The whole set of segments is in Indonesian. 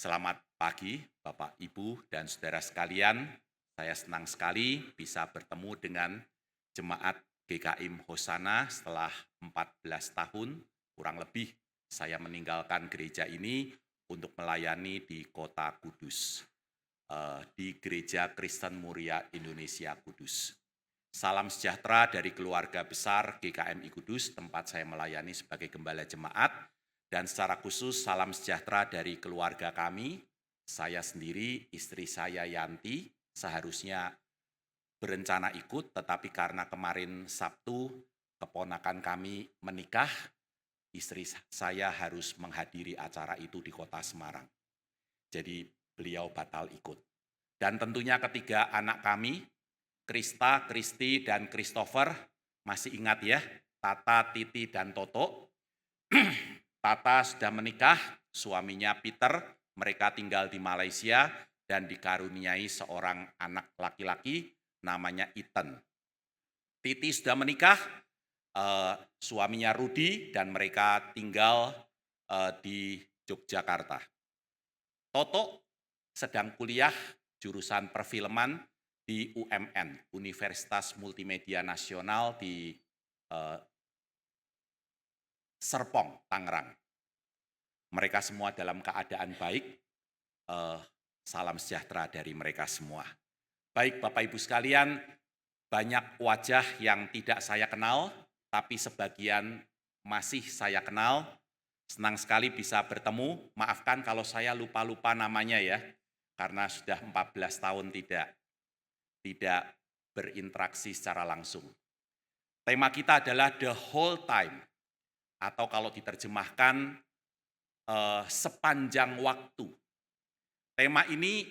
Selamat pagi, Bapak, Ibu, dan saudara sekalian. Saya senang sekali bisa bertemu dengan jemaat GKIM Hosana setelah 14 tahun, kurang lebih saya meninggalkan gereja ini untuk melayani di Kota Kudus, di Gereja Kristen Muria Indonesia Kudus. Salam sejahtera dari keluarga besar GKMI Kudus, tempat saya melayani sebagai gembala jemaat, dan secara khusus salam sejahtera dari keluarga kami. Saya sendiri, istri saya Yanti, seharusnya berencana ikut, tetapi karena kemarin Sabtu keponakan kami menikah, istri saya harus menghadiri acara itu di kota Semarang. Jadi beliau batal ikut. Dan tentunya ketiga anak kami, Krista, Kristi, dan Christopher, masih ingat ya, Tata, Titi, dan Toto. Tata sudah menikah, suaminya Peter, mereka tinggal di Malaysia dan dikaruniai seorang anak laki-laki namanya Ethan. Titi sudah menikah, suaminya Rudi, dan mereka tinggal di Yogyakarta. Toto sedang kuliah jurusan perfilman di UMN, Universitas Multimedia Nasional di Serpong, Tangerang. Mereka semua dalam keadaan baik, salam sejahtera dari mereka semua. Baik Bapak Ibu sekalian, banyak wajah yang tidak saya kenal, tapi sebagian masih saya kenal. Senang sekali bisa bertemu, maafkan kalau saya lupa-lupa namanya ya, karena sudah 14 tahun tidak berinteraksi secara langsung. Tema kita adalah the whole time, atau kalau diterjemahkan sepanjang waktu. Tema ini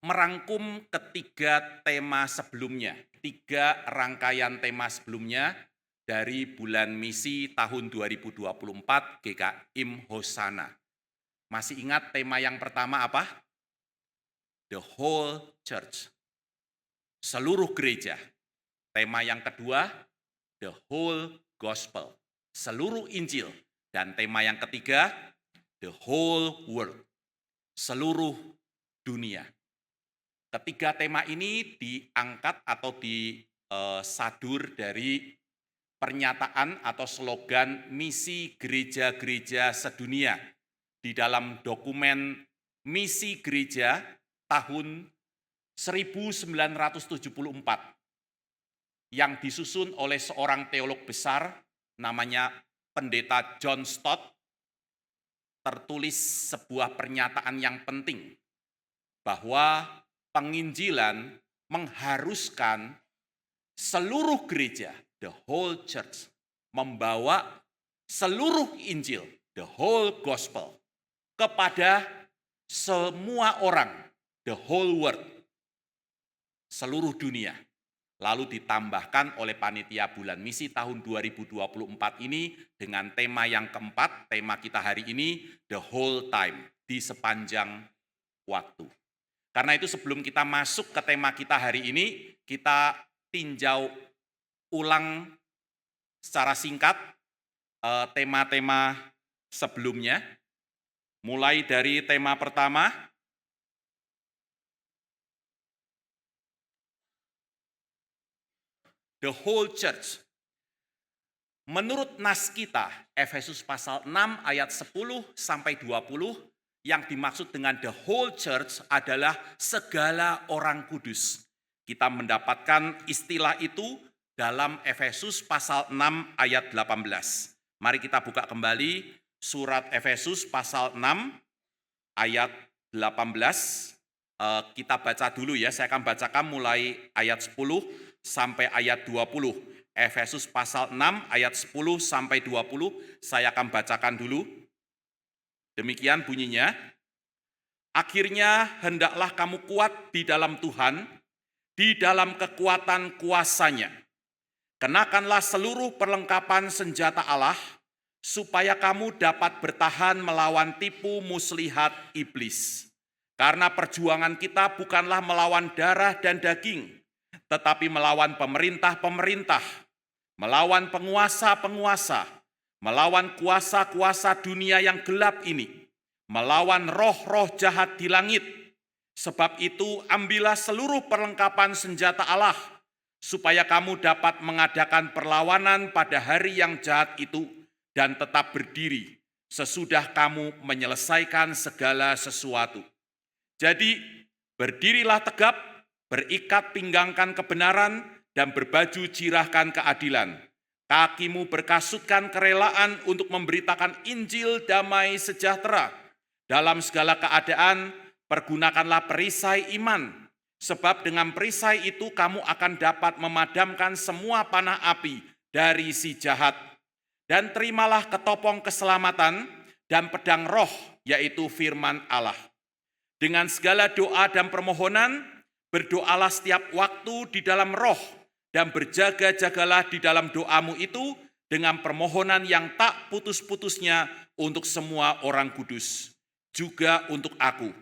merangkum ketiga tema sebelumnya, tiga rangkaian tema sebelumnya dari bulan misi tahun 2024 GKIM Hosana. Masih ingat tema yang pertama apa? The whole church, seluruh gereja. Tema yang kedua, the whole gospel, seluruh Injil. Dan tema yang ketiga, the whole world, seluruh dunia. Ketiga tema ini diangkat atau disadur dari pernyataan atau slogan misi gereja-gereja sedunia di dalam dokumen misi gereja tahun 1974 yang disusun oleh seorang teolog besar namanya Pendeta John Stott. Tertulis sebuah pernyataan yang penting bahwa penginjilan mengharuskan seluruh gereja, the whole church, membawa seluruh Injil, the whole gospel, kepada semua orang, the whole world, seluruh dunia. Lalu ditambahkan oleh panitia bulan misi tahun 2024 ini dengan tema yang keempat, tema kita hari ini, the whole time, di sepanjang waktu. Karena itu sebelum kita masuk ke tema kita hari ini, kita tinjau ulang secara singkat tema-tema sebelumnya. Mulai dari tema pertama, the whole church. Menurut nas kita, Efesus pasal 6 ayat 10 sampai 20, yang dimaksud dengan the whole church adalah segala orang kudus. Kita mendapatkan istilah itu dalam Efesus pasal 6 ayat 18. Mari kita buka kembali surat Efesus pasal 6 ayat 18. Kita baca dulu ya, saya akan bacakan mulai ayat 10 sampai ayat 20. Efesus pasal 6 ayat 10 sampai 20, saya akan bacakan dulu. Demikian bunyinya. Akhirnya hendaklah kamu kuat di dalam Tuhan, di dalam kekuatan kuasa-Nya. Kenakanlah seluruh perlengkapan senjata Allah, supaya kamu dapat bertahan melawan tipu muslihat iblis. Karena perjuangan kita bukanlah melawan darah dan daging, tetapi melawan pemerintah-pemerintah, melawan penguasa-penguasa, melawan kuasa-kuasa dunia yang gelap ini, melawan roh-roh jahat di langit. Sebab itu ambillah seluruh perlengkapan senjata Allah, supaya kamu dapat mengadakan perlawanan pada hari yang jahat itu dan tetap berdiri sesudah kamu menyelesaikan segala sesuatu. Jadi berdirilah tegap, berikat pinggangkan kebenaran, dan berbaju jirahkan keadilan. Kakimu berkasutkan kerelaan untuk memberitakan Injil damai sejahtera. Dalam segala keadaan, pergunakanlah perisai iman, sebab dengan perisai itu kamu akan dapat memadamkan semua panah api dari si jahat. Dan terimalah ketopong keselamatan dan pedang roh, yaitu firman Allah. Dengan segala doa dan permohonan, berdoalah setiap waktu di dalam roh, dan berjaga-jagalah di dalam doamu itu dengan permohonan yang tak putus-putusnya untuk semua orang kudus, juga untuk aku,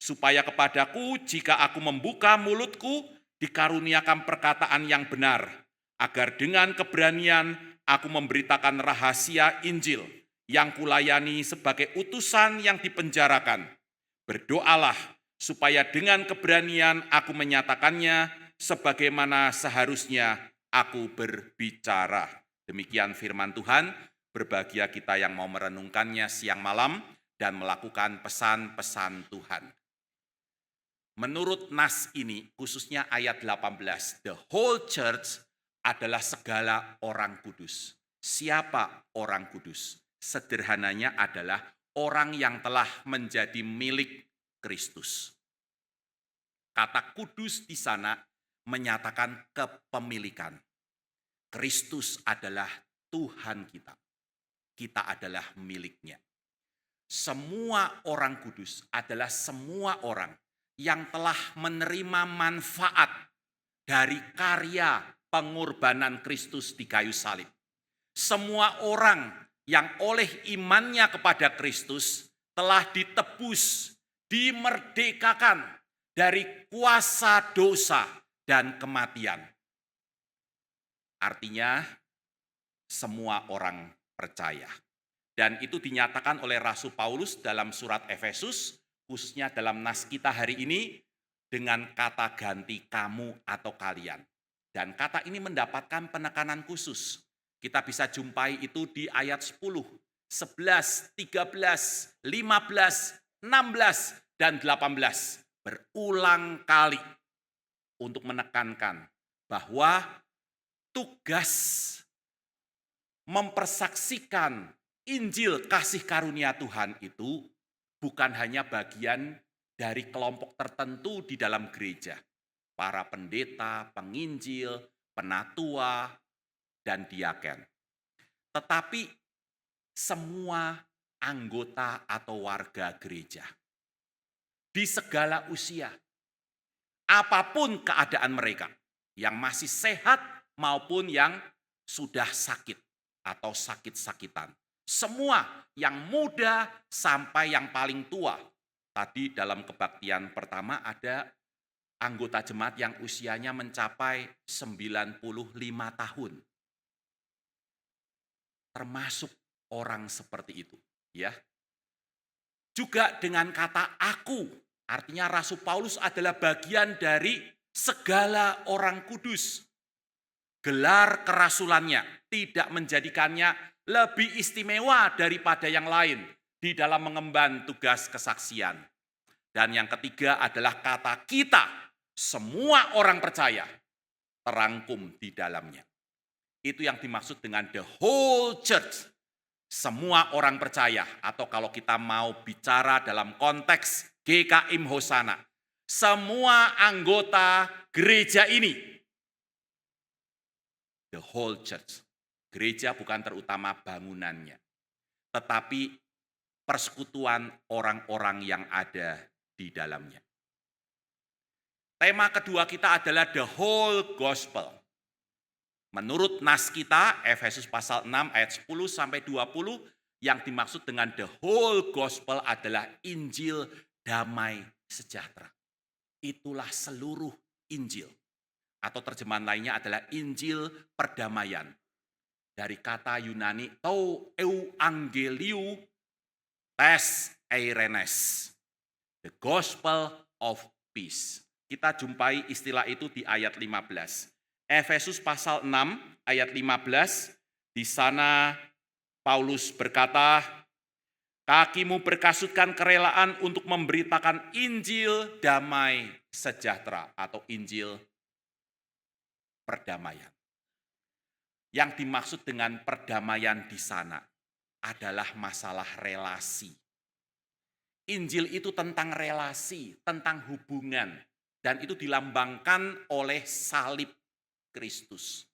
supaya kepadaku jika aku membuka mulutku dikaruniakan perkataan yang benar, agar dengan keberanian aku memberitakan rahasia Injil yang kulayani sebagai utusan yang dipenjarakan. Berdoalah supaya dengan keberanian aku menyatakannya sebagaimana seharusnya aku berbicara. Demikian firman Tuhan, berbahagia kita yang mau merenungkannya siang malam dan melakukan pesan-pesan Tuhan. Menurut nas ini, khususnya ayat 18, the whole church adalah segala orang kudus. Siapa orang kudus? Sederhananya adalah orang yang telah menjadi milik Kristus. Kata kudus di sana menyatakan kepemilikan. Kristus adalah Tuhan kita. Kita adalah miliknya. Semua orang kudus adalah semua orang yang telah menerima manfaat dari karya pengorbanan Kristus di kayu salib. Semua orang yang oleh imannya kepada Kristus telah ditebus, dimerdekakan dari kuasa dosa dan kematian. Artinya, semua orang percaya. Dan itu dinyatakan oleh Rasul Paulus dalam surat Efesus, khususnya dalam nas kita hari ini, dengan kata ganti kamu atau kalian. Dan kata ini mendapatkan penekanan khusus. Kita bisa jumpai itu di ayat 10, 11, 13, 15, 16, dan 18. Berulang kali untuk menekankan bahwa tugas mempersaksikan Injil kasih karunia Tuhan itu bukan hanya bagian dari kelompok tertentu di dalam gereja. Para pendeta, penginjil, penatua, dan diaken. Tetapi semua anggota atau warga gereja. Di segala usia. Apapun keadaan mereka. Yang masih sehat maupun yang sudah sakit atau sakit-sakitan. Semua yang muda sampai yang paling tua. Tadi dalam kebaktian pertama ada anggota jemaat yang usianya mencapai 95 tahun. Termasuk orang seperti itu, ya. Juga dengan kata aku, artinya Rasul Paulus adalah bagian dari segala orang kudus. Gelar kerasulannya tidak menjadikannya lebih istimewa daripada yang lain di dalam mengemban tugas kesaksian. Dan yang ketiga adalah kata kita, semua orang percaya, terangkum di dalamnya. Itu yang dimaksud dengan the whole church. Semua orang percaya, atau kalau kita mau bicara dalam konteks GKIM Hosana, semua anggota gereja ini, the whole church. Gereja bukan terutama bangunannya, tetapi persekutuan orang-orang yang ada di dalamnya. Tema kedua kita adalah the whole gospel. Menurut nas kita, Efesus pasal 6 ayat 10 sampai 20, yang dimaksud dengan the whole gospel adalah Injil damai sejahtera. Itulah seluruh Injil. Atau terjemahan lainnya adalah Injil perdamaian. Dari kata Yunani, to euangeliou, tes eirenes, the gospel of peace. Kita jumpai istilah itu di ayat 15. Efesus pasal 6 ayat 15, di sana Paulus berkata, kakimu berkasutkan kerelaan untuk memberitakan Injil damai sejahtera atau Injil perdamaian. Yang dimaksud dengan perdamaian di sana adalah masalah relasi. Injil itu tentang relasi, tentang hubungan, dan itu dilambangkan oleh salib Kristus.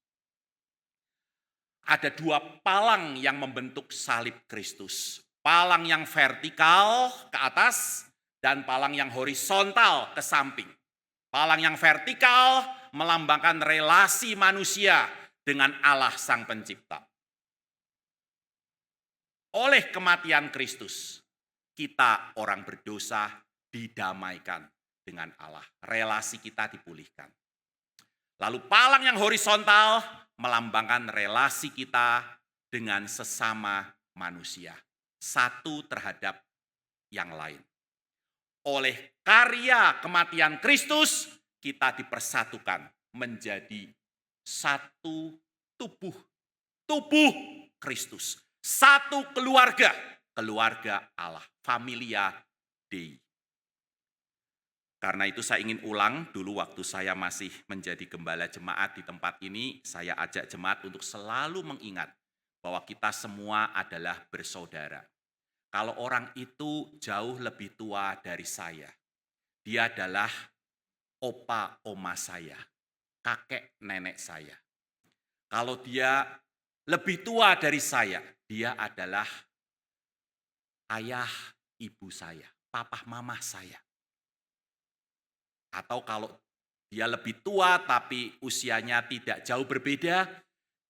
Ada dua palang yang membentuk salib Kristus. Palang yang vertikal ke atas dan palang yang horizontal ke samping. Palang yang vertikal melambangkan relasi manusia dengan Allah Sang Pencipta. Oleh kematian Kristus, kita orang berdosa didamaikan dengan Allah. Relasi kita dipulihkan. Lalu palang yang horizontal melambangkan relasi kita dengan sesama manusia. Satu terhadap yang lain. Oleh karya kematian Kristus, kita dipersatukan menjadi satu tubuh. Tubuh Kristus. Satu keluarga. Keluarga Allah. Familia Dei. Karena itu saya ingin ulang dulu waktu saya masih menjadi gembala jemaat di tempat ini, saya ajak jemaat untuk selalu mengingat bahwa kita semua adalah bersaudara. Kalau orang itu jauh lebih tua dari saya, dia adalah opa oma saya, kakek nenek saya. Kalau dia lebih tua dari saya, dia adalah ayah ibu saya, papa mama saya. Atau kalau dia lebih tua tapi usianya tidak jauh berbeda,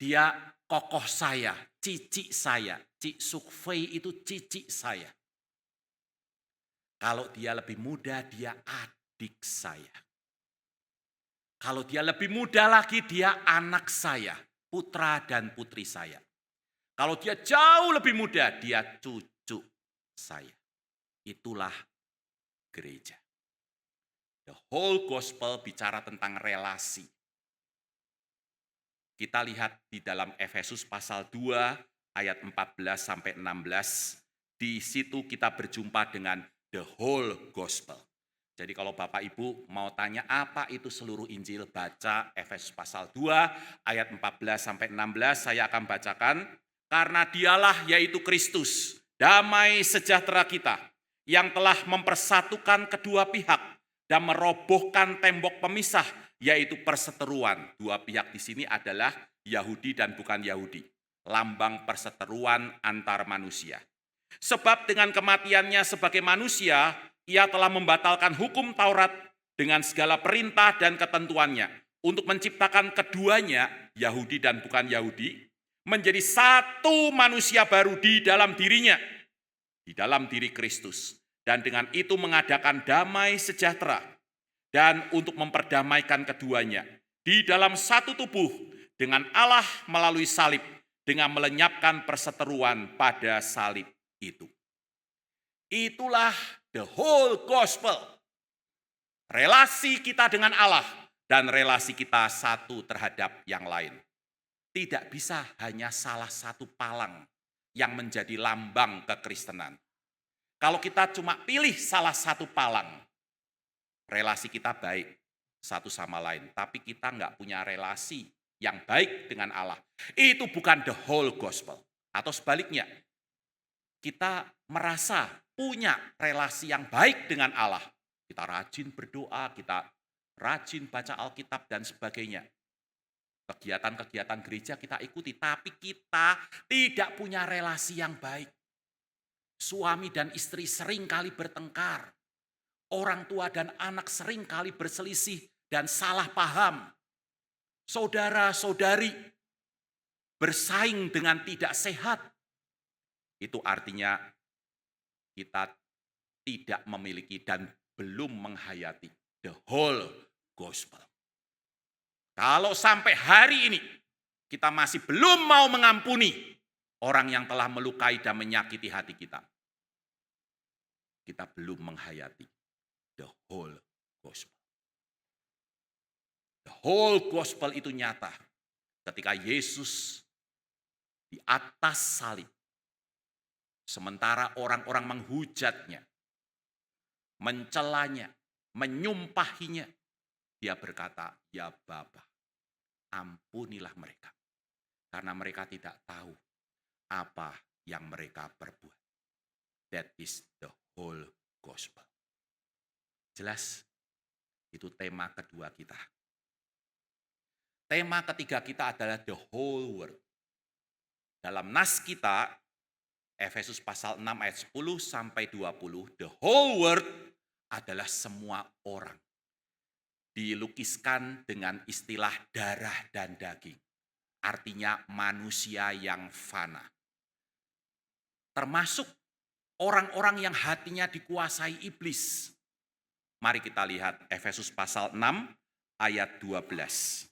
dia kokoh saya, cici saya. Cik Sukfei itu cici saya. Kalau dia lebih muda, dia adik saya. Kalau dia lebih muda lagi, dia anak saya, putra dan putri saya. Kalau dia jauh lebih muda, dia cucu saya. Itulah gereja. The whole gospel bicara tentang relasi. Kita lihat di dalam Efesus pasal 2 ayat 14 sampai 16. Di situ kita berjumpa dengan the whole gospel. Jadi kalau Bapak Ibu mau tanya apa itu seluruh Injil, baca Efesus pasal 2 ayat 14 sampai 16, saya akan bacakan. Karena dialah yaitu Kristus, damai sejahtera kita, yang telah mempersatukan kedua pihak dan merobohkan tembok pemisah, yaitu perseteruan. Dua pihak di sini adalah Yahudi dan bukan Yahudi. Lambang perseteruan antar manusia. Sebab dengan kematiannya sebagai manusia, ia telah membatalkan hukum Taurat dengan segala perintah dan ketentuannya, untuk menciptakan keduanya, Yahudi dan bukan Yahudi, menjadi satu manusia baru di dalam dirinya, di dalam diri Kristus. Dan dengan itu mengadakan damai sejahtera, dan untuk memperdamaikan keduanya di dalam satu tubuh dengan Allah melalui salib, dengan melenyapkan perseteruan pada salib itu. Itulah the whole gospel. Relasi kita dengan Allah dan relasi kita satu terhadap yang lain. Tidak bisa hanya salah satu palang yang menjadi lambang kekristenan. Kalau kita cuma pilih salah satu palang, relasi kita baik satu sama lain, tapi kita nggak punya relasi yang baik dengan Allah. Itu bukan the whole gospel. Atau sebaliknya, kita merasa punya relasi yang baik dengan Allah. Kita rajin berdoa, kita rajin baca Alkitab dan sebagainya. Kegiatan-kegiatan gereja kita ikuti, tapi kita tidak punya relasi yang baik. Suami dan istri sering kali bertengkar. Orang tua dan anak sering kali berselisih dan salah paham. Saudara-saudari bersaing dengan tidak sehat. Itu artinya kita tidak memiliki dan belum menghayati the whole gospel. Kalau sampai hari ini kita masih belum mau mengampuni orang yang telah melukai dan menyakiti hati kita, kita belum menghayati the whole gospel. The whole gospel itu nyata ketika Yesus di atas salib. Sementara orang-orang menghujatnya, mencelanya, menyumpahinya, dia berkata, "Ya Bapa, ampunilah mereka, karena mereka tidak tahu apa yang mereka perbuat." That is the whole gospel. Jelas, itu tema kedua kita. Tema ketiga kita adalah the whole world. Dalam nas kita, Efesus pasal 6 ayat 10 sampai 20, the whole world adalah semua orang. Dilukiskan dengan istilah darah dan daging. Artinya manusia yang fana. Termasuk orang-orang yang hatinya dikuasai iblis. Mari kita lihat Efesus pasal 6 ayat 12.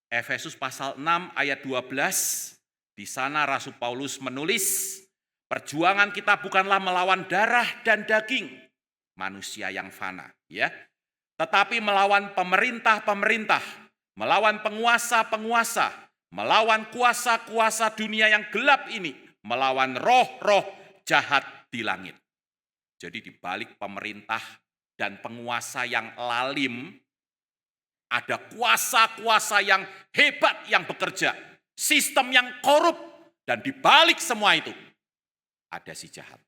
Efesus pasal 6 ayat 12. Di sana Rasul Paulus menulis, perjuangan kita bukanlah melawan darah dan daging, manusia yang fana, ya, tetapi melawan pemerintah-pemerintah, melawan penguasa-penguasa, melawan kuasa-kuasa dunia yang gelap ini, melawan roh-roh jahat di langit. Jadi di balik pemerintah dan penguasa yang lalim, ada kuasa-kuasa yang hebat yang bekerja. Sistem yang korup, dan di balik semua itu ada si jahat.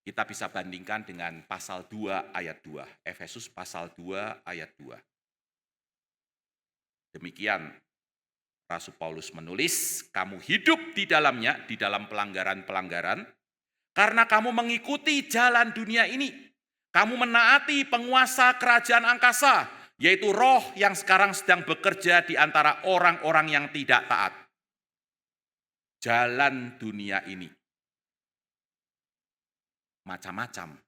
Kita bisa bandingkan dengan pasal 2 ayat 2. Efesus pasal 2 ayat 2. Demikian Rasul Paulus menulis, kamu hidup di dalamnya, di dalam pelanggaran-pelanggaran, karena kamu mengikuti jalan dunia ini. Kamu menaati penguasa kerajaan angkasa, yaitu roh yang sekarang sedang bekerja di antara orang-orang yang tidak taat. Jalan dunia ini macam-macam,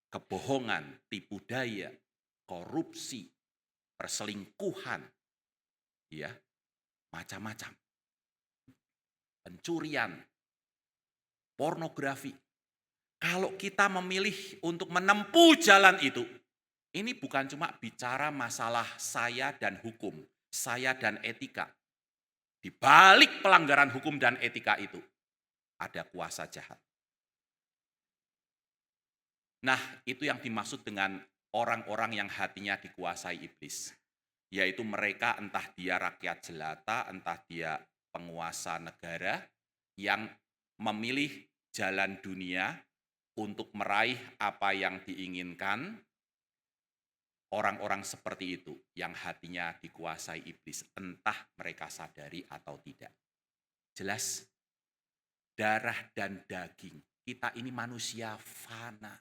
kebohongan, tipu daya, korupsi, perselingkuhan, ya, macam-macam. Pencurian, pornografi. Kalau kita memilih untuk menempuh jalan itu, ini bukan cuma bicara masalah saya dan hukum, saya dan etika. Di balik pelanggaran hukum dan etika itu, ada kuasa jahat. Nah, itu yang dimaksud dengan orang-orang yang hatinya dikuasai iblis. Yaitu mereka entah dia rakyat jelata, entah dia penguasa negara, yang memilih jalan dunia untuk meraih apa yang diinginkan. Orang-orang seperti itu yang hatinya dikuasai iblis, entah mereka sadari atau tidak. Jelas, darah dan daging, kita ini manusia fana.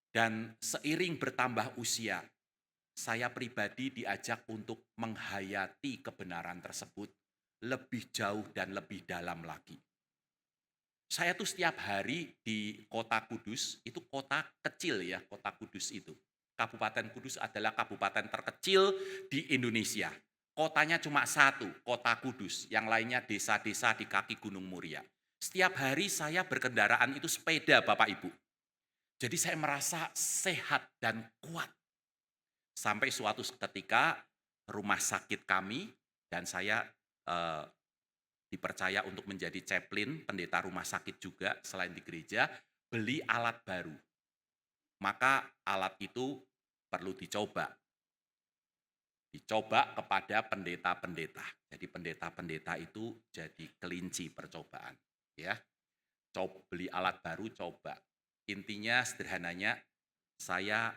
Dan seiring bertambah usia, saya pribadi diajak untuk menghayati kebenaran tersebut lebih jauh dan lebih dalam lagi. Saya tuh setiap hari di kota Kudus, itu kota kecil ya, kota Kudus itu. Kabupaten Kudus adalah kabupaten terkecil di Indonesia. Kotanya cuma satu, kota Kudus. Yang lainnya desa-desa di kaki Gunung Muria. Setiap hari saya berkendaraan itu sepeda Bapak Ibu. Jadi saya merasa sehat dan kuat. Sampai suatu ketika rumah sakit kami dan saya dipercaya untuk menjadi chaplain, pendeta rumah sakit juga selain di gereja, beli alat baru. Maka alat itu perlu dicoba. Dicoba kepada pendeta-pendeta. Jadi pendeta-pendeta itu jadi kelinci percobaan. Ya, beli alat baru, coba. Intinya sederhananya, saya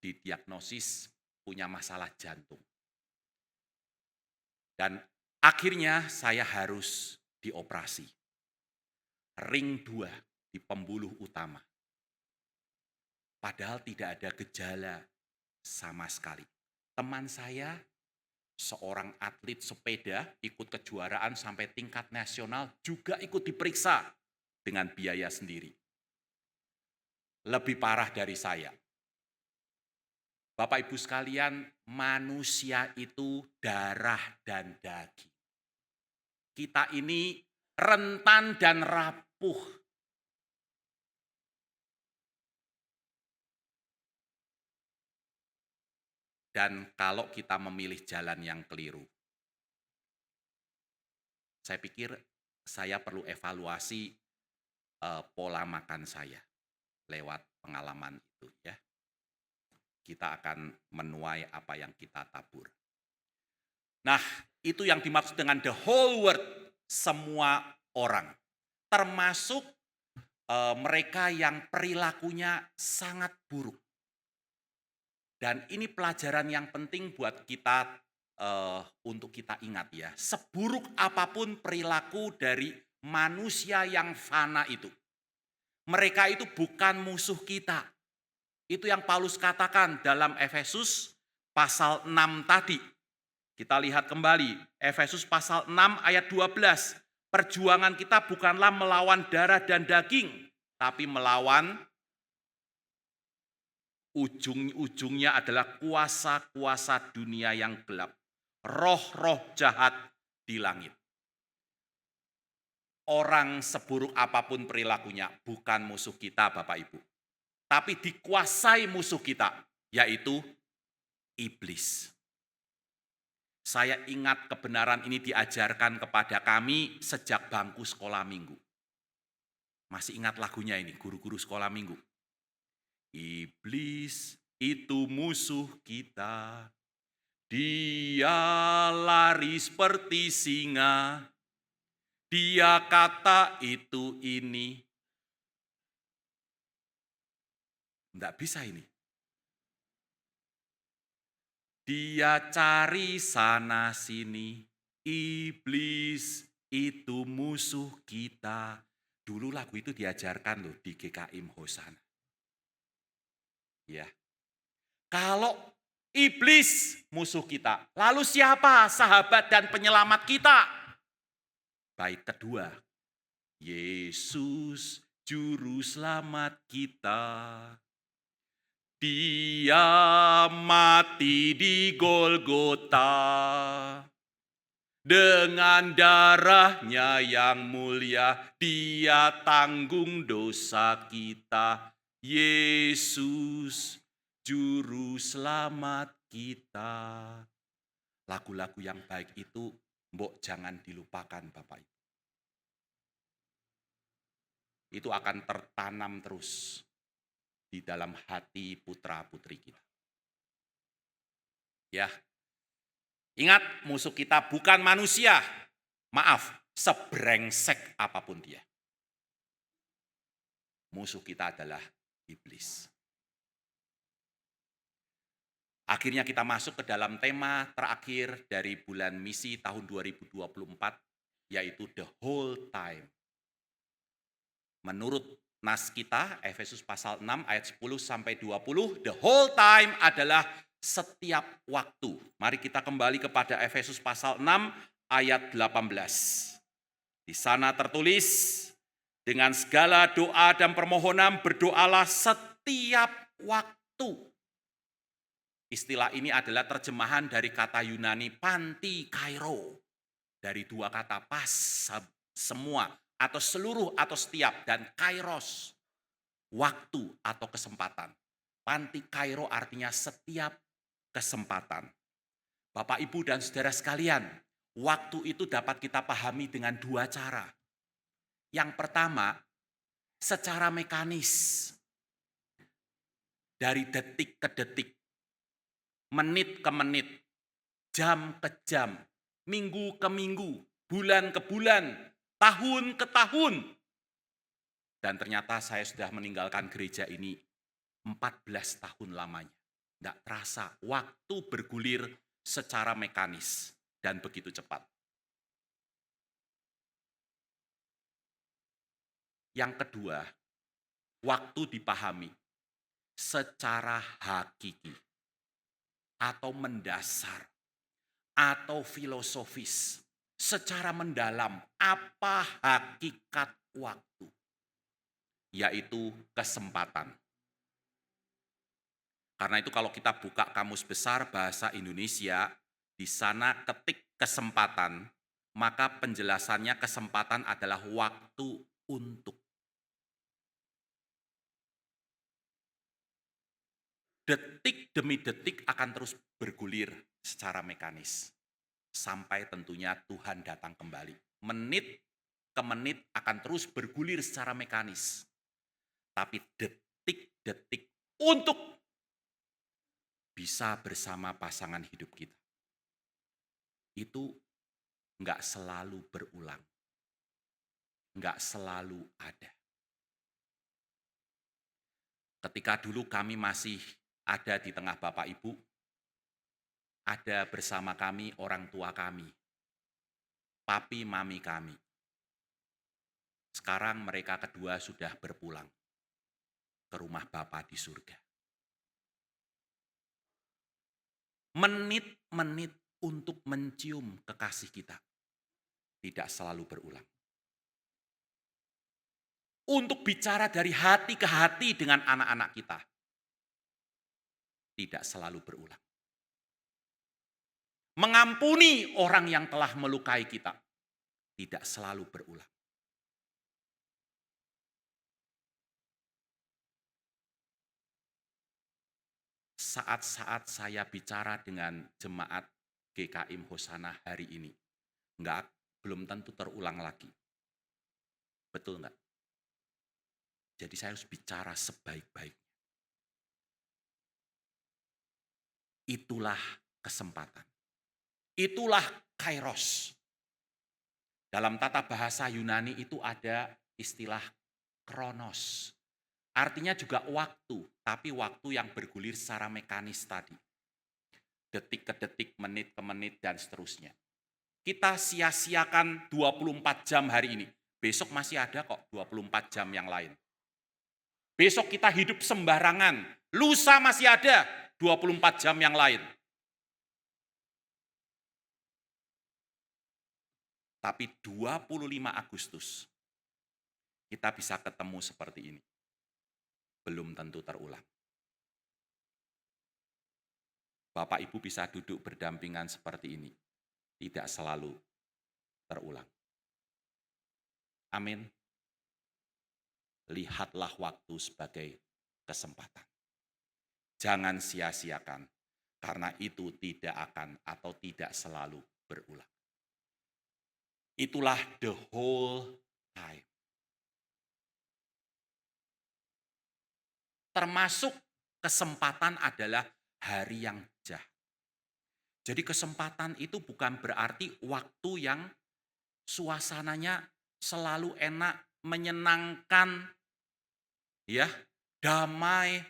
didiagnosis punya masalah jantung. Dan akhirnya saya harus dioperasi. Ring 2 di pembuluh utama. Padahal tidak ada gejala sama sekali. Teman saya, seorang atlet sepeda, ikut kejuaraan sampai tingkat nasional, juga ikut diperiksa dengan biaya sendiri. Lebih parah dari saya. Bapak Ibu sekalian, manusia itu darah dan daging. Kita ini rentan dan tempuh. Dan kalau kita memilih jalan yang keliru, saya pikir saya perlu evaluasi pola makan saya lewat pengalaman itu ya. Kita akan menuai apa yang kita tabur. Nah, itu yang dimaksud dengan the whole world, semua orang. Termasuk mereka yang perilakunya sangat buruk. Dan ini pelajaran yang penting buat kita untuk kita ingat ya. Seburuk apapun perilaku dari manusia yang fana itu. Mereka itu bukan musuh kita. Itu yang Paulus katakan dalam Efesus pasal 6 tadi. Kita lihat kembali, Efesus pasal 6 ayat 12. Perjuangan kita bukanlah melawan darah dan daging, tapi melawan ujung-ujungnya adalah kuasa-kuasa dunia yang gelap. Roh-roh jahat di langit. Orang seburuk apapun perilakunya bukan musuh kita Bapak Ibu. Tapi dikuasai musuh kita, yaitu iblis. Saya ingat kebenaran ini diajarkan kepada kami sejak bangku sekolah minggu. Masih ingat lagunya ini, guru-guru sekolah minggu. Iblis itu musuh kita, dia lari seperti singa, dia kata itu ini. Enggak bisa ini. Dia cari sana sini, iblis itu musuh kita. Dulu lagu itu diajarkan loh di GKIM Hosana. Ya. Kalau iblis musuh kita, lalu siapa sahabat dan penyelamat kita? Bait kedua, Yesus juru selamat kita. Dia mati di Golgota. Dengan darahnya yang mulia, dia tanggung dosa kita. Yesus, juru selamat kita. Lagu-lagu yang baik itu, mbok jangan dilupakan Bapak Ibu. Itu akan tertanam terus di dalam hati putra-putri kita. Ya, ingat musuh kita bukan manusia. Maaf, sebrengsek apapun dia. Musuh kita adalah iblis. Akhirnya kita masuk ke dalam tema terakhir dari bulan misi tahun 2024, yaitu the whole time. Menurut nas kita, Efesus pasal 6 ayat 10-20, the whole time adalah setiap waktu. Mari kita kembali kepada Efesus pasal 6 ayat 18. Di sana tertulis, dengan segala doa dan permohonan berdoalah setiap waktu. Istilah ini adalah terjemahan dari kata Yunani panti kairo. Dari dua kata pas, semua, atau seluruh atau setiap, dan kairos, waktu atau kesempatan. Panti kairo artinya setiap kesempatan. Bapak, Ibu, dan saudara sekalian, waktu itu dapat kita pahami dengan dua cara. Yang pertama, secara mekanis. Dari detik ke detik, menit ke menit, jam ke jam, minggu ke minggu, bulan ke bulan, tahun ke tahun. Dan ternyata saya sudah meninggalkan gereja ini 14 tahun lamanya. Tidak terasa, waktu bergulir secara mekanis dan begitu cepat. Yang kedua, waktu dipahami secara hakiki atau mendasar atau filosofis, secara mendalam apa hakikat waktu, yaitu kesempatan. Karena itu kalau kita buka Kamus Besar Bahasa Indonesia, di sana ketik kesempatan, maka penjelasannya kesempatan adalah waktu untuk. Detik demi detik akan terus bergulir secara mekanis. Sampai tentunya Tuhan datang kembali. Menit ke menit akan terus bergulir secara mekanis. Tapi detik-detik untuk bisa bersama pasangan hidup kita. Itu nggak selalu berulang. Nggak selalu ada. Ketika dulu kami masih ada di tengah Bapak Ibu, ada bersama kami orang tua kami, papi mami kami. Sekarang mereka kedua sudah berpulang ke rumah Bapa di surga. Menit-menit untuk mencium kekasih kita tidak selalu berulang. Untuk bicara dari hati ke hati dengan anak-anak kita tidak selalu berulang. Mengampuni orang yang telah melukai kita tidak selalu berulang. Saat-saat saya bicara dengan jemaat GKIM Hosana hari ini, belum tentu terulang lagi. Betul enggak? Jadi saya harus bicara sebaik-baiknya. Itulah kesempatan. Itulah kairos. Dalam tata bahasa Yunani itu ada istilah kronos. Artinya juga waktu, tapi waktu yang bergulir secara mekanis tadi. Detik ke detik, menit ke menit, dan seterusnya. Kita sia-siakan 24 jam hari ini. Besok masih ada kok 24 jam yang lain. Besok kita hidup sembarangan. Lusa masih ada 24 jam yang lain. Tapi 25 Agustus, kita bisa ketemu seperti ini. Belum tentu terulang. Bapak Ibu bisa duduk berdampingan seperti ini. Tidak selalu terulang. Amin. Lihatlah waktu sebagai kesempatan. Jangan sia-siakan, karena itu tidak akan atau tidak selalu berulang. Itulah the whole time. Termasuk kesempatan adalah hari yang jahat. Jadi kesempatan itu bukan berarti waktu yang suasananya selalu enak, menyenangkan, ya, damai.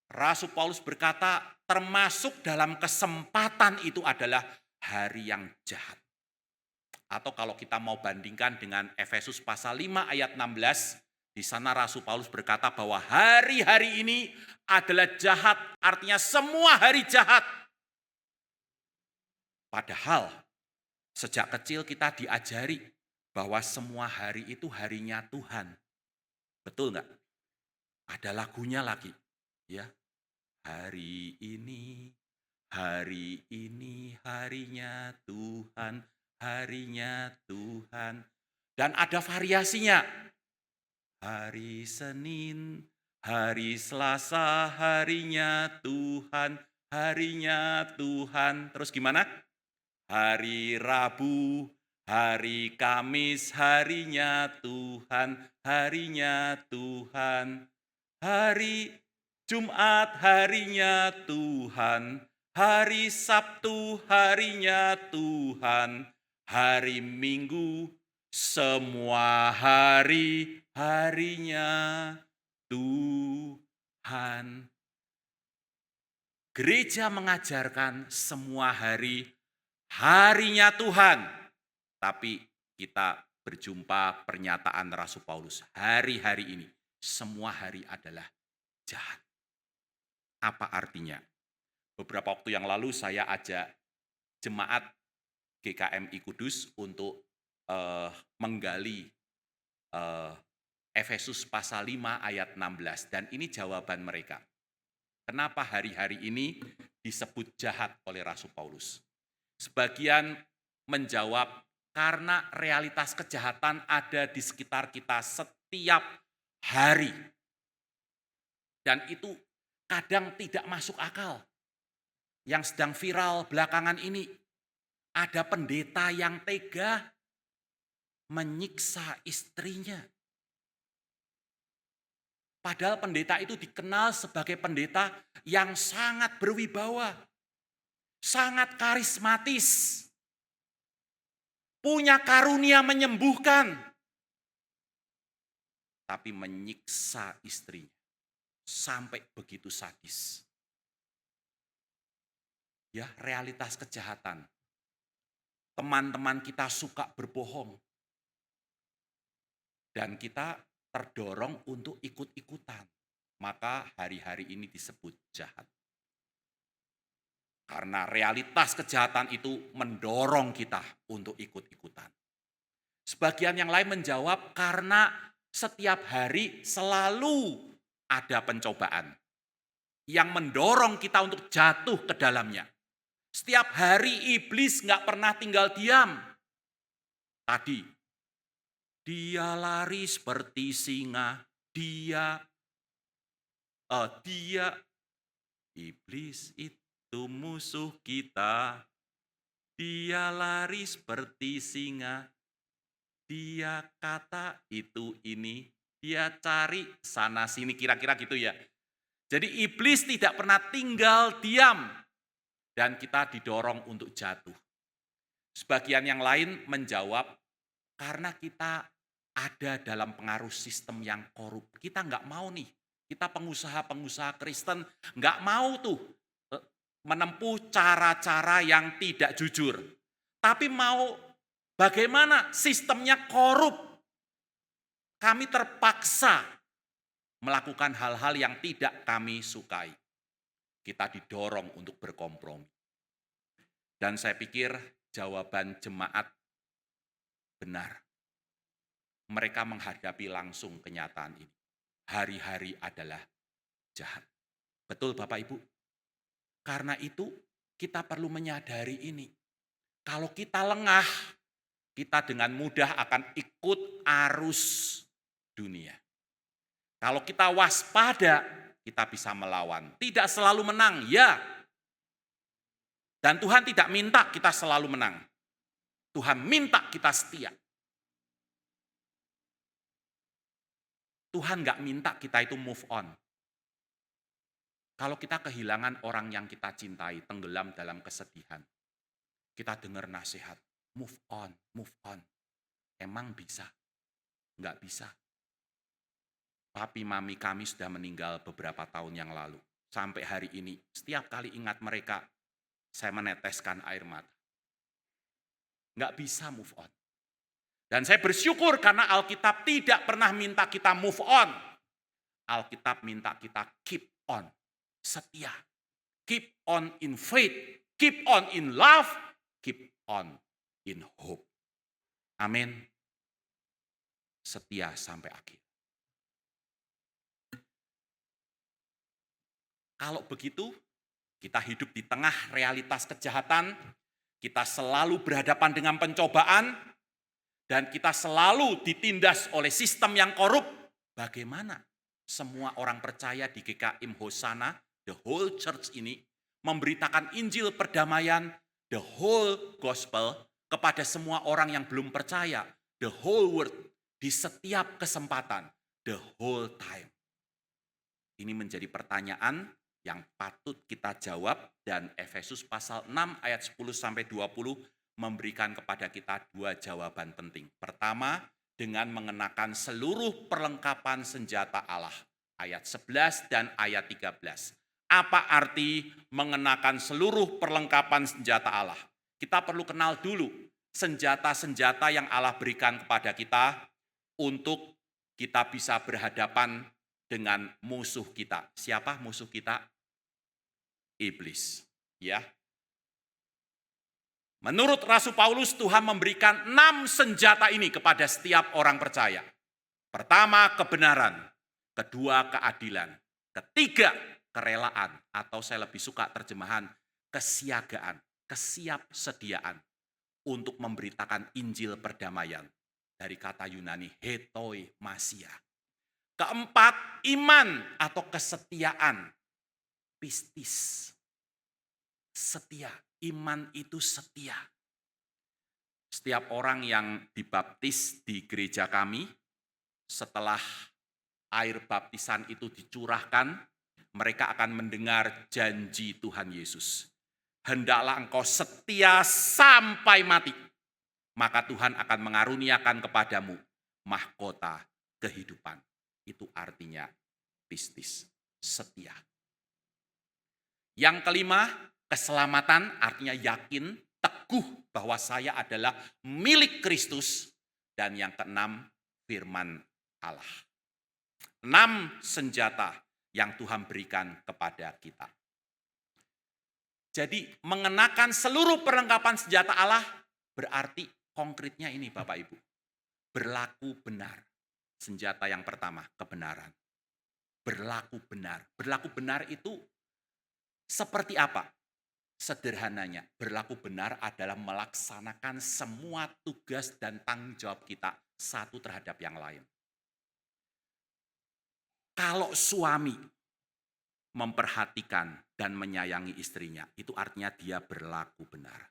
Rasul Paulus berkata, termasuk dalam kesempatan itu adalah hari yang jahat. Atau kalau kita mau bandingkan dengan Efesus pasal 5 ayat 16, di sana Rasul Paulus berkata bahwa hari-hari ini adalah jahat, artinya semua hari jahat. Padahal sejak kecil kita diajari bahwa semua hari itu harinya Tuhan. Betul enggak? Ada lagunya lagi, ya. Hari ini harinya Tuhan, harinya Tuhan. Dan ada variasinya. Hari Senin, hari Selasa, harinya Tuhan, harinya Tuhan. Terus gimana? Hari Rabu, hari Kamis, harinya Tuhan, harinya Tuhan. Hari Jumat, harinya Tuhan. Hari Sabtu, harinya Tuhan. Hari Minggu, semua hari, harinya Tuhan. Gereja mengajarkan semua hari, harinya Tuhan. Tapi kita berjumpa pernyataan Rasul Paulus, hari-hari ini, semua hari adalah jahat. Apa artinya? Beberapa waktu yang lalu saya ajak jemaat GKMI Kudus untuk menggali Efesus pasal 5 ayat 16. Dan ini jawaban mereka. Kenapa hari-hari ini disebut jahat oleh Rasul Paulus? Sebagian menjawab Karena realitas kejahatan ada di sekitar kita setiap hari. Dan itu kadang tidak masuk akal. Yang sedang viral belakangan ini, ada pendeta yang tega menyiksa istrinya. Padahal pendeta itu dikenal sebagai pendeta yang sangat berwibawa, sangat karismatis, punya karunia menyembuhkan, tapi menyiksa istrinya sampai begitu sadis. Ya, realitas kejahatan. Teman-teman kita suka berbohong. Dan kita terdorong untuk ikut-ikutan. Maka hari-hari ini disebut jahat. Karena realitas kejahatan itu mendorong kita untuk ikut-ikutan. Sebagian yang lain menjawab karena setiap hari selalu ada pencobaan yang mendorong kita untuk jatuh ke dalamnya. Setiap hari iblis nggak pernah tinggal diam. Tadi, dia lari seperti singa, dia, iblis itu musuh kita. Dia lari seperti singa, dia kata itu ini, dia cari sana sini, kira-kira gitu ya. Jadi iblis tidak pernah tinggal diam dan kita didorong untuk jatuh. Sebagian yang lain menjawab karena kita ada dalam pengaruh sistem yang korup. Kita nggak mau nih, kita pengusaha-pengusaha Kristen nggak mau tuh menempuh cara-cara yang tidak jujur. Tapi mau bagaimana sistemnya korup. Kami terpaksa melakukan hal-hal yang tidak kami sukai. Kita didorong untuk berkompromi. Dan saya pikir jawaban jemaat benar. Mereka menghadapi langsung kenyataan ini. Hari-hari adalah jahat. Betul Bapak Ibu? Karena itu kita perlu menyadari ini. Kalau kita lengah, kita dengan mudah akan ikut arus dunia. Kalau kita waspada, kita bisa melawan. Tidak selalu menang, ya. Dan Tuhan tidak minta kita selalu menang. Tuhan minta kita setia. Tuhan nggak minta kita itu move on. Kalau kita kehilangan orang yang kita cintai, tenggelam dalam kesedihan. Kita dengar nasihat, move on, move on. Emang bisa? Nggak bisa. Papi mami kami sudah meninggal beberapa tahun yang lalu. Sampai hari ini, setiap kali ingat mereka, saya meneteskan air mata. Nggak bisa move on. Dan saya bersyukur karena Alkitab tidak pernah minta kita move on. Alkitab minta kita keep on, setia. Keep on in faith, keep on in love, keep on in hope. Amin. Setia sampai akhir. Kalau begitu, kita hidup di tengah realitas kejahatan, kita selalu berhadapan dengan pencobaan, dan kita selalu ditindas oleh sistem yang korup. Bagaimana semua orang percaya di GKIM Hosana, the whole church ini, memberitakan Injil perdamaian, the whole gospel, kepada semua orang yang belum percaya, the whole world, di setiap kesempatan, the whole time. Ini menjadi pertanyaan yang patut kita jawab, dan Efesus pasal 6 ayat 10-20 memberikan kepada kita dua jawaban penting. Pertama, dengan mengenakan seluruh perlengkapan senjata Allah. Ayat 11 dan ayat 13. Apa arti mengenakan seluruh perlengkapan senjata Allah? Kita perlu kenal dulu senjata-senjata yang Allah berikan kepada kita untuk kita bisa berhadapan dengan musuh kita. Siapa musuh kita? Iblis. Ya. Menurut Rasul Paulus, Tuhan memberikan 6 senjata ini kepada setiap orang percaya. Pertama, kebenaran. Kedua, keadilan. Ketiga, kerelaan. Atau saya lebih suka terjemahan kesiagaan, kesiapsediaan. untuk memberitakan Injil perdamaian. Dari kata Yunani hetoi masia. Keempat, iman atau kesetiaan. Pistis. Setia. Iman itu setia. Setiap orang yang dibaptis di gereja kami, setelah air baptisan itu dicurahkan, mereka akan mendengar janji Tuhan Yesus. Hendaklah engkau setia sampai mati, maka Tuhan akan mengaruniakan kepadamu mahkota kehidupan. Itu artinya pistis, setia. Yang kelima, keselamatan artinya yakin, teguh bahwa saya adalah milik Kristus. Dan yang keenam, firman Allah. 6 senjata yang Tuhan berikan kepada kita. Jadi mengenakan seluruh perlengkapan senjata Allah berarti konkretnya ini Bapak Ibu. Berlaku benar. Senjata yang pertama, kebenaran. Berlaku benar. Berlaku benar itu seperti apa? Sederhananya, berlaku benar adalah melaksanakan semua tugas dan tanggung jawab kita satu terhadap yang lain. Kalau suami memperhatikan dan menyayangi istrinya, itu artinya dia berlaku benar.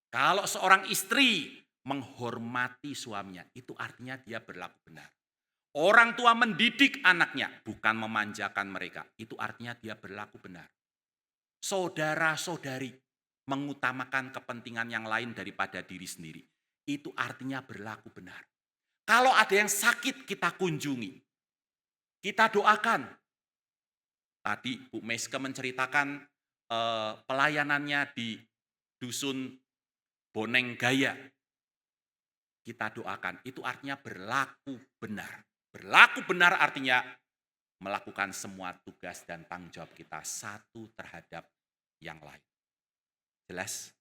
Kalau seorang istri menghormati suaminya, itu artinya dia berlaku benar. Orang tua mendidik anaknya, bukan memanjakan mereka, itu artinya dia berlaku benar. Saudara-saudari mengutamakan kepentingan yang lain daripada diri sendiri, itu artinya berlaku benar. Kalau ada yang sakit kita kunjungi, kita doakan. Tadi Bu Meske menceritakan pelayanannya di Dusun Boneng Gaya. Kita doakan, itu artinya berlaku benar. Berlaku benar artinya melakukan semua tugas dan tanggung jawab kita satu terhadap yang lain. Jelas?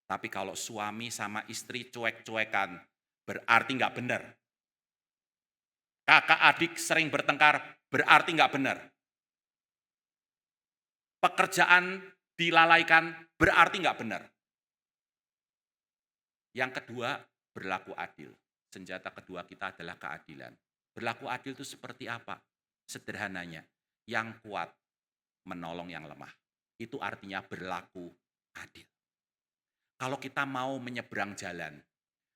Tapi kalau suami sama istri cuek-cuekan, berarti nggak benar. Kakak adik sering bertengkar, berarti nggak benar. Pekerjaan dilalaikan, berarti nggak benar. Yang kedua, berlaku adil. Senjata kedua kita adalah keadilan. Berlaku adil itu seperti apa? Sederhananya, yang kuat menolong yang lemah. Itu artinya berlaku adil. Kalau kita mau menyeberang jalan,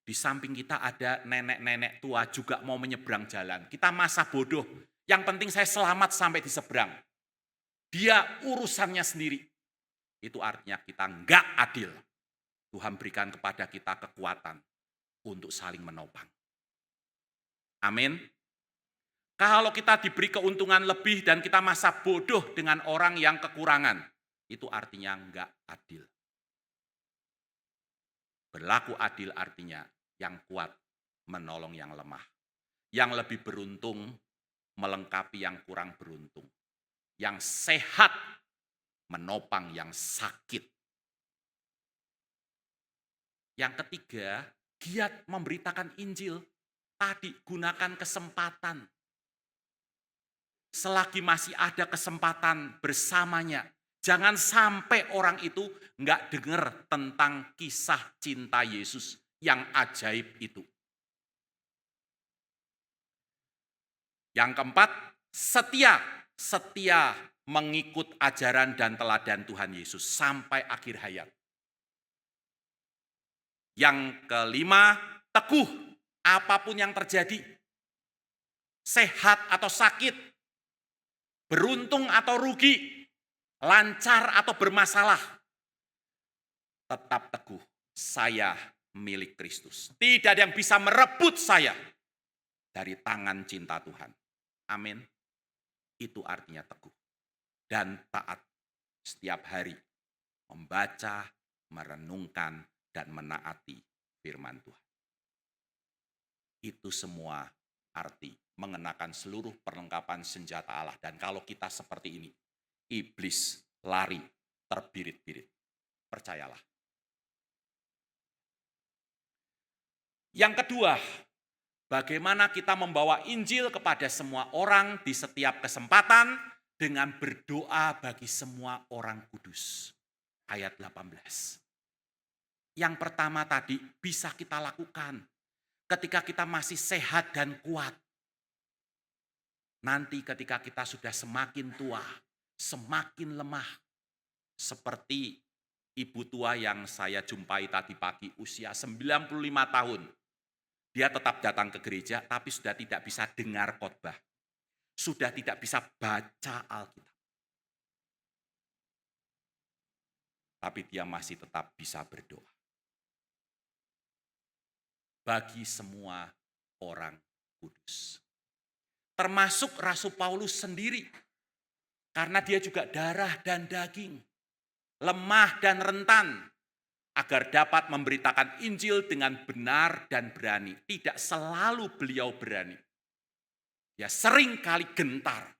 di samping kita ada nenek-nenek tua juga mau menyeberang jalan. Kita masa bodoh, yang penting saya selamat sampai di seberang. Dia urusannya sendiri. Itu artinya kita enggak adil. Tuhan berikan kepada kita kekuatan untuk saling menopang. Amin. Kalau kita diberi keuntungan lebih dan kita masa bodoh dengan orang yang kekurangan, itu artinya enggak adil. Berlaku adil artinya yang kuat menolong yang lemah. Yang lebih beruntung melengkapi yang kurang beruntung. Yang sehat menopang yang sakit. Yang ketiga, giat memberitakan Injil. Tadi gunakan kesempatan. Selagi masih ada kesempatan bersamanya, jangan sampai orang itu nggak dengar tentang kisah cinta Yesus yang ajaib itu. Yang keempat, setia. Setia mengikut ajaran dan teladan Tuhan Yesus sampai akhir hayat. Yang kelima, teguh apapun yang terjadi. Sehat atau sakit, beruntung atau rugi, lancar atau bermasalah. Tetap teguh, saya milik Kristus. Tidak ada yang bisa merebut saya dari tangan cinta Tuhan. Amin. Itu artinya teguh. Dan taat setiap hari. Membaca, merenungkan, dan menaati firman Tuhan. Itu semua arti mengenakan seluruh perlengkapan senjata Allah. Dan kalau kita seperti ini, iblis lari terbirit-birit. Percayalah. Yang kedua, bagaimana kita membawa Injil kepada semua orang di setiap kesempatan dengan berdoa bagi semua orang kudus. Ayat 18. Yang pertama tadi bisa kita lakukan ketika kita masih sehat dan kuat. Nanti ketika kita sudah semakin tua, semakin lemah, seperti ibu tua yang saya jumpai tadi pagi usia 95 tahun. Dia tetap datang ke gereja tapi sudah tidak bisa dengar khotbah. Sudah tidak bisa baca Alkitab. Tapi dia masih tetap bisa berdoa. Bagi semua orang kudus. Termasuk Rasul Paulus sendiri. Karena dia juga darah dan daging. Lemah dan rentan. Agar dapat memberitakan Injil dengan benar dan berani. Tidak selalu beliau berani. Dia sering kali gentar.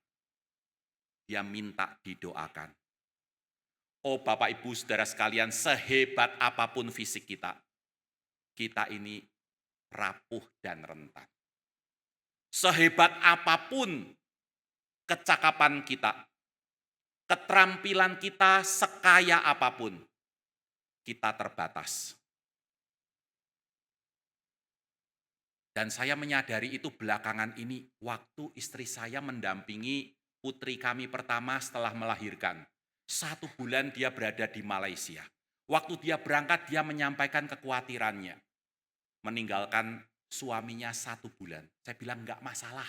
Dia minta didoakan. Oh Bapak Ibu Saudara sekalian, sehebat apapun fisik kita, kita ini rapuh dan rentan. Sehebat apapun kecakapan kita, keterampilan kita sekaya apapun, kita terbatas. Dan saya menyadari itu belakangan ini, waktu istri saya mendampingi putri kami pertama setelah melahirkan. 1 bulan dia berada di Malaysia. Waktu dia berangkat, dia menyampaikan kekhawatirannya. Meninggalkan suaminya 1 bulan. Saya bilang enggak masalah.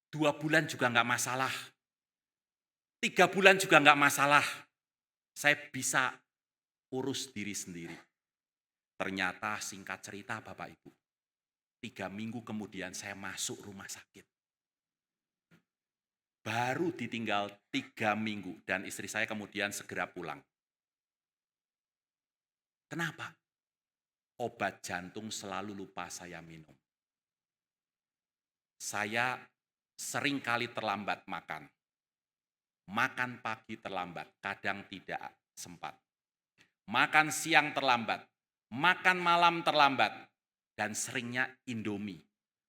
2 bulan juga enggak masalah. 3 bulan juga enggak masalah. Saya bisa urus diri sendiri. Ternyata singkat cerita Bapak Ibu, 3 minggu kemudian saya masuk rumah sakit. Baru ditinggal 3 minggu dan istri saya kemudian segera pulang. Kenapa? Obat jantung selalu lupa saya minum. Saya sering kali terlambat makan. Makan pagi terlambat, kadang tidak sempat. Makan siang terlambat, makan malam terlambat, dan seringnya Indomie.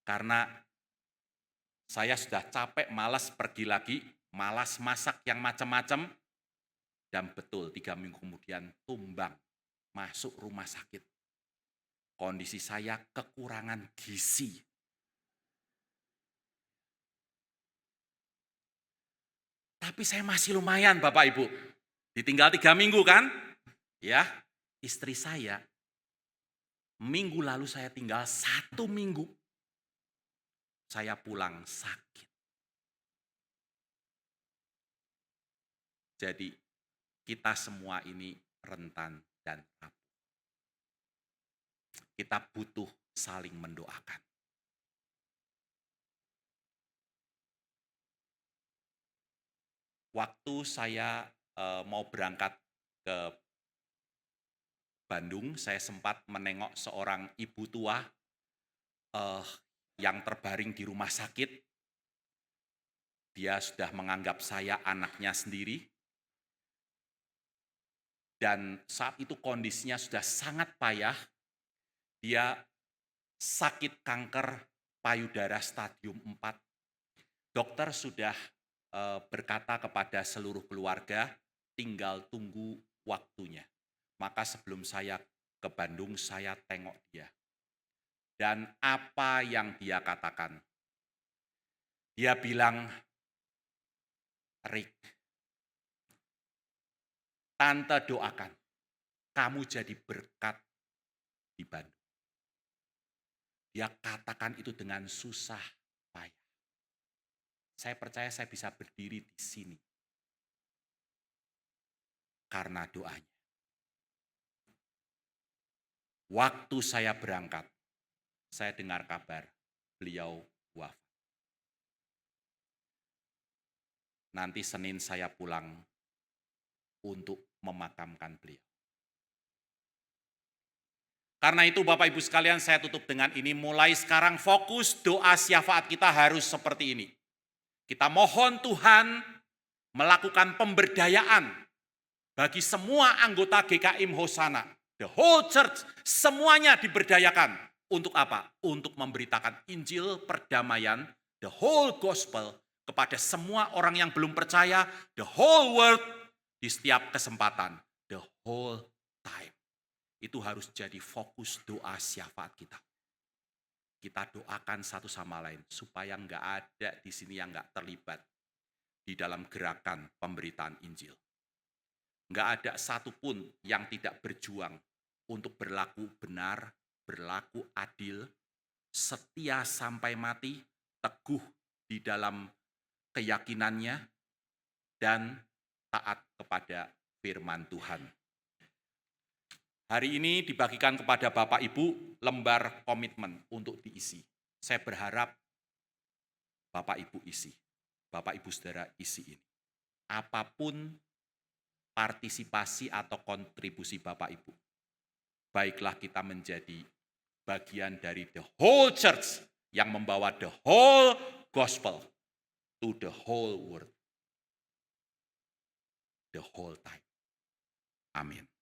Karena saya sudah capek, malas pergi lagi, malas masak yang macam-macam, dan betul 3 minggu kemudian tumbang, masuk rumah sakit. Kondisi saya kekurangan gizi. Tapi saya masih lumayan Bapak Ibu. Ditinggal 3 minggu kan? Ya, istri saya, minggu lalu saya tinggal 1 minggu. Saya pulang sakit. Jadi kita semua ini rentan dan rapuh. Kita butuh saling mendoakan. Waktu saya mau berangkat ke Bandung, saya sempat menengok seorang ibu tua yang terbaring di rumah sakit. Dia sudah menganggap saya anaknya sendiri. Dan saat itu kondisinya sudah sangat payah. Dia sakit kanker payudara stadium 4. Dokter sudah berkata kepada seluruh keluarga, tinggal tunggu waktunya. Maka sebelum saya ke Bandung, saya tengok dia. Dan apa yang dia katakan? Dia bilang, Rick, Tante doakan, kamu jadi berkat di Bandung. Dia katakan itu dengan susah payah. Saya percaya saya bisa berdiri di sini karena doanya. Waktu saya berangkat, saya dengar kabar beliau wafat. Nanti Senin saya pulang untuk memakamkan beliau. Karena itu Bapak Ibu sekalian, saya tutup dengan ini, mulai sekarang fokus doa syafaat kita harus seperti ini. Kita mohon Tuhan melakukan pemberdayaan bagi semua anggota GKIM Hosana. The whole church, semuanya diberdayakan. Untuk apa? Untuk memberitakan Injil perdamaian, the whole gospel, kepada semua orang yang belum percaya, the whole world, di setiap kesempatan, the whole time. itu harus jadi fokus doa syafaat kita. Kita doakan satu sama lain supaya nggak ada di sini yang nggak terlibat di dalam gerakan pemberitaan Injil. Nggak ada satupun yang tidak berjuang untuk berlaku benar, berlaku adil, setia sampai mati, teguh di dalam keyakinannya, dan taat kepada firman Tuhan. Hari ini dibagikan kepada Bapak Ibu lembar komitmen untuk diisi. Saya berharap Bapak Ibu isi, Bapak Ibu Saudara isi ini. Apapun partisipasi atau kontribusi Bapak Ibu, baiklah kita menjadi bagian dari the whole church yang membawa the whole gospel to the whole world, the whole time. Amin.